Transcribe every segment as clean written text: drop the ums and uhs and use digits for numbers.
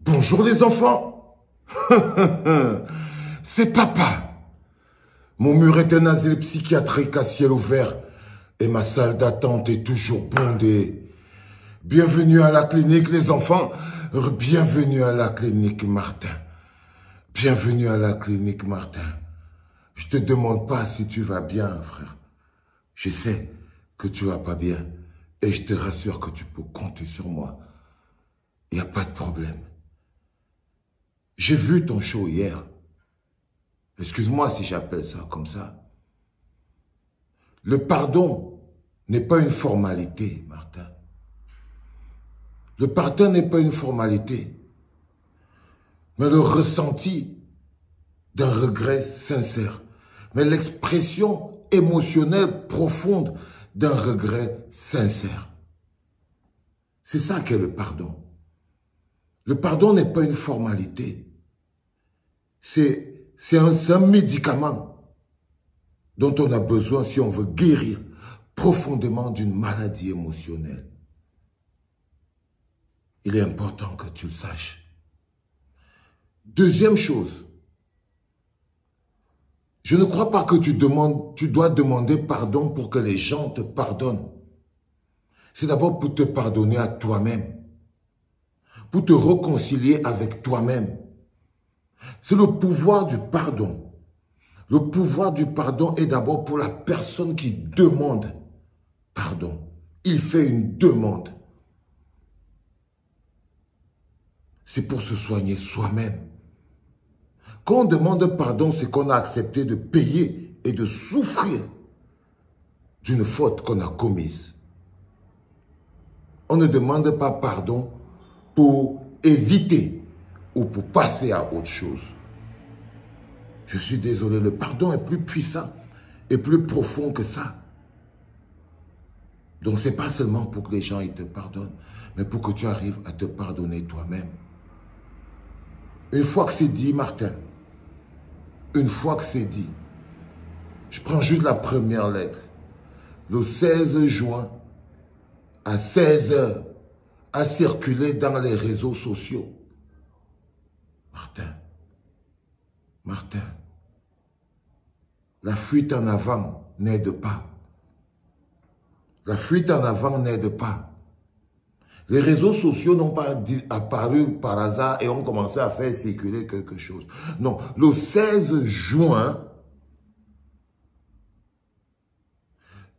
Bonjour les enfants. C'est papa. Mon mur est un asile psychiatrique à ciel ouvert et ma salle d'attente est toujours bondée. Bienvenue à la clinique les enfants. Bienvenue à la clinique Martin. Bienvenue à la clinique Martin. Je te demande pas si tu vas bien, frère. Je sais que tu vas pas bien et je te rassure que tu peux compter sur moi. Il n'y a pas de problème. J'ai vu ton show hier. Excuse-moi si j'appelle ça comme ça. Le pardon n'est pas une formalité, Martin. Le pardon n'est pas une formalité, mais le ressenti d'un regret sincère, mais l'expression émotionnelle profonde d'un regret sincère. C'est ça qu'est le pardon. Le pardon n'est pas une formalité. C'est un médicament dont on a besoin si on veut guérir profondément d'une maladie émotionnelle. Il est important que tu le saches. Deuxième chose, je ne crois pas que tu dois demander pardon pour que les gens te pardonnent. C'est d'abord pour te pardonner à toi-même, pour te réconcilier avec toi-même. C'est le pouvoir du pardon. Le pouvoir du pardon est d'abord pour la personne qui demande pardon. Il fait une demande. C'est pour se soigner soi-même. Quand on demande pardon, c'est qu'on a accepté de payer et de souffrir d'une faute qu'on a commise. On ne demande pas pardon pour éviter ou pour passer à autre chose. Je suis désolé, le pardon est plus puissant et plus profond que ça. Donc ce n'est pas seulement pour que les gens ils te pardonnent, mais pour que tu arrives à te pardonner toi-même. Une fois que c'est dit, Martin, une fois que c'est dit, je prends juste la première lettre. Le 16 juin, à 16 h, a circulé dans les réseaux sociaux. Martin, la fuite en avant n'aide pas. La fuite en avant n'aide pas. Les réseaux sociaux n'ont pas apparu par hasard et ont commencé à faire circuler quelque chose. Non, le 16 juin,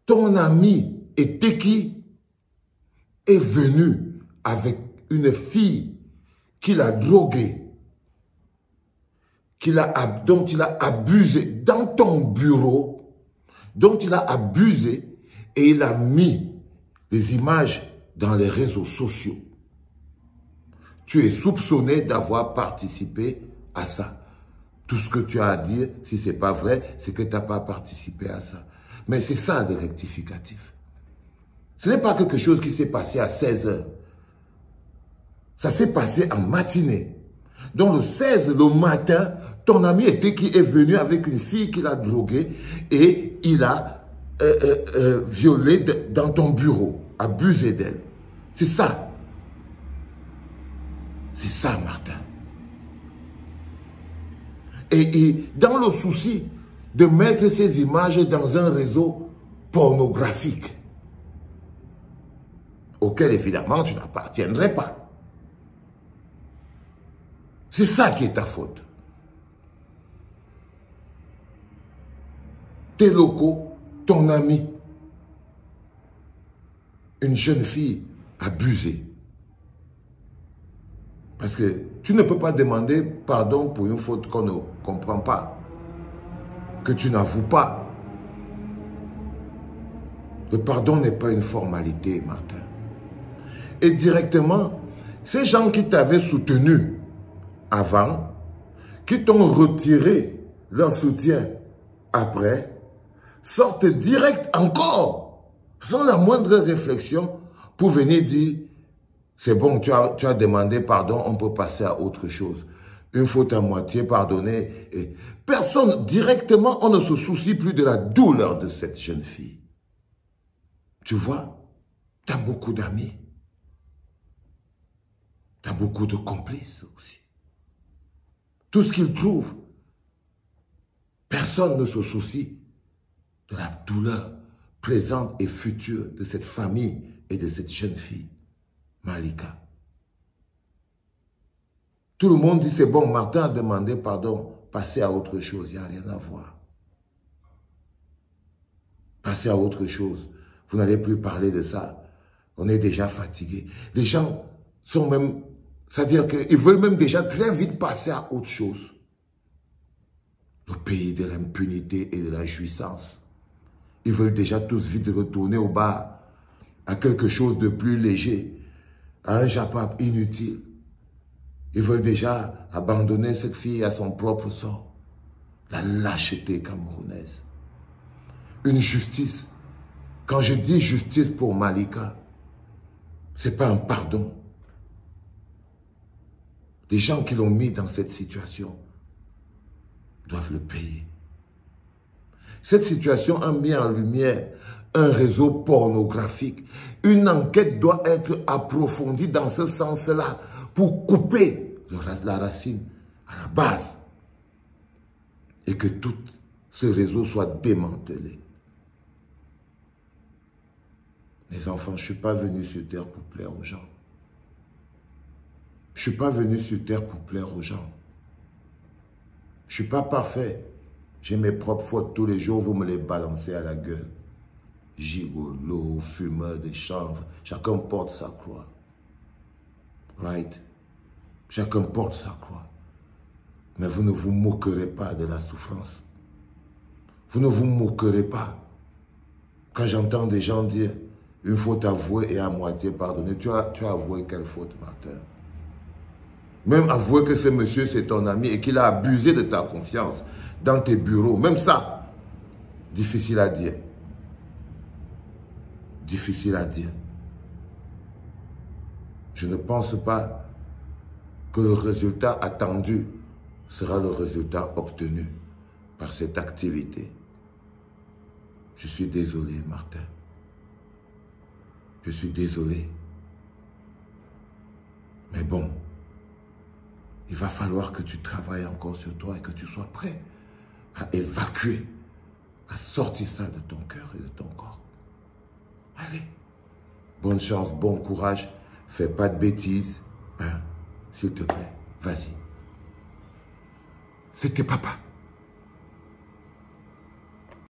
ton ami Eteki est venu avec une fille qu'il a droguée, dont il a abusé dans ton bureau, dont il a abusé et il a mis les images dans les réseaux sociaux. Tu es soupçonné d'avoir participé à ça. Tout ce que tu as à dire, si ce n'est pas vrai, c'est que tu n'as pas participé à ça. Mais c'est ça le rectificatif. Ce n'est pas quelque chose qui s'est passé à 16 h. Ça s'est passé en matinée. Donc le 16, le matin, ton ami Eteki est venu avec une fille qu'il a droguée et il a violé dans ton bureau, abusé d'elle. C'est ça. C'est ça, Martin. Et dans le souci de mettre ces images dans un réseau pornographique, auquel évidemment tu n'appartiendrais pas. C'est ça qui est ta faute. Tes locaux, ton ami, une jeune fille abusée. Parce que tu ne peux pas demander pardon pour une faute qu'on ne comprend pas, que tu n'avoues pas. Le pardon n'est pas une formalité, Martin. Et directement, ces gens qui t'avaient soutenu avant, qui t'ont retiré leur soutien après, sortent direct encore, sans la moindre réflexion, pour venir dire, c'est bon, tu as demandé pardon, on peut passer à autre chose. Une faute à moitié pardonnée. Et personne, directement, on ne se soucie plus de la douleur de cette jeune fille. Tu vois, tu as beaucoup d'amis. Tu as beaucoup de complices aussi. Tout ce qu'ils trouvent, personne ne se soucie de la douleur présente et future de cette famille et de cette jeune fille, Malika. Tout le monde dit, c'est bon, Martin a demandé pardon, passez à autre chose, il n'y a rien à voir. Passez à autre chose, vous n'allez plus parler de ça, on est déjà fatigué. Les gens sont même, c'est-à-dire qu'ils veulent même déjà très vite passer à autre chose. Le pays de l'impunité et de la jouissance. Ils veulent déjà tous vite retourner au bar, à quelque chose de plus léger, à un Japon inutile. Ils veulent déjà abandonner cette fille à son propre sort. La lâcheté camerounaise. Une justice. Quand je dis justice pour Malika, c'est pas un pardon. Des gens qui l'ont mis dans cette situation doivent le payer. Cette situation a mis en lumière un réseau pornographique. Une enquête doit être approfondie dans ce sens-là pour couper la racine à la base et que tout ce réseau soit démantelé. Les enfants, je ne suis pas venu sur terre pour plaire aux gens. Je ne suis pas venu sur terre pour plaire aux gens. Je ne suis pas parfait. J'ai mes propres fautes tous les jours, vous me les balancez à la gueule. Gigolo, fumeur de chanvre, chacun porte sa croix. Right? Chacun porte sa croix. Mais vous ne vous moquerez pas de la souffrance. Vous ne vous moquerez pas. Quand j'entends des gens dire une faute avouée et à moitié pardonnée, tu as avoué quelle faute, Martin? Même avouer que ce monsieur c'est ton ami et qu'il a abusé de ta confiance dans tes bureaux, même ça, difficile à dire. Difficile à dire. Je ne pense pas que le résultat attendu sera le résultat obtenu par cette activité. Je suis désolé, Martin. Je suis désolé. Mais bon, il va falloir que tu travailles encore sur toi et que tu sois prêt à évacuer, à sortir ça de ton cœur et de ton corps. Allez, bonne chance, bon courage, fais pas de bêtises, hein, s'il te plaît, vas-y. C'était papa.